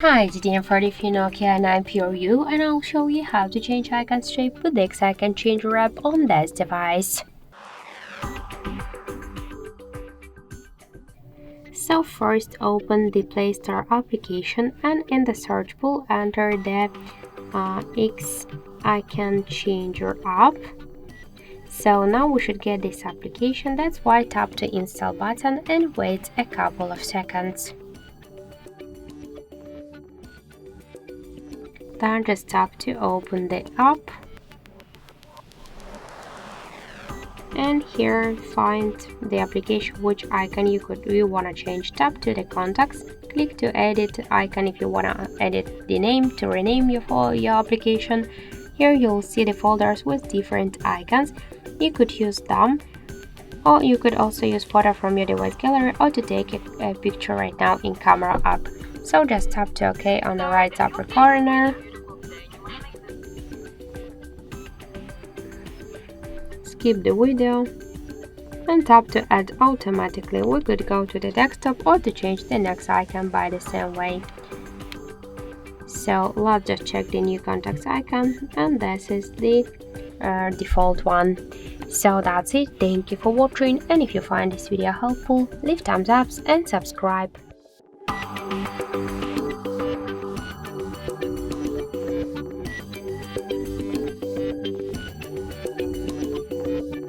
Hi, today I'm PureView NOKIA and I'm PureView, and I'll show you how to change icon shape with the icon changer app on this device. So first open the Play Store application and in the search bar enter the X icon changer app. So now we should get this application. That's why tap the install button and wait a couple of seconds. Then just tap to open the app, and here find the application which icon you want to change. Tap to the contacts, click to edit icon if you want to edit the name to rename your application. Here you'll see the folders with different icons. You could use them, or you could also use photo from your device gallery or to take a picture right now in camera app. So just tap to OK on the right upper corner. Skip the video and tap to add automatically. We could go to the desktop or to change the next icon by the same way. So let's just check the new contacts icon, and this is the default one. So that's it. Thank you for watching, and if you find this video helpful, leave thumbs up and subscribe.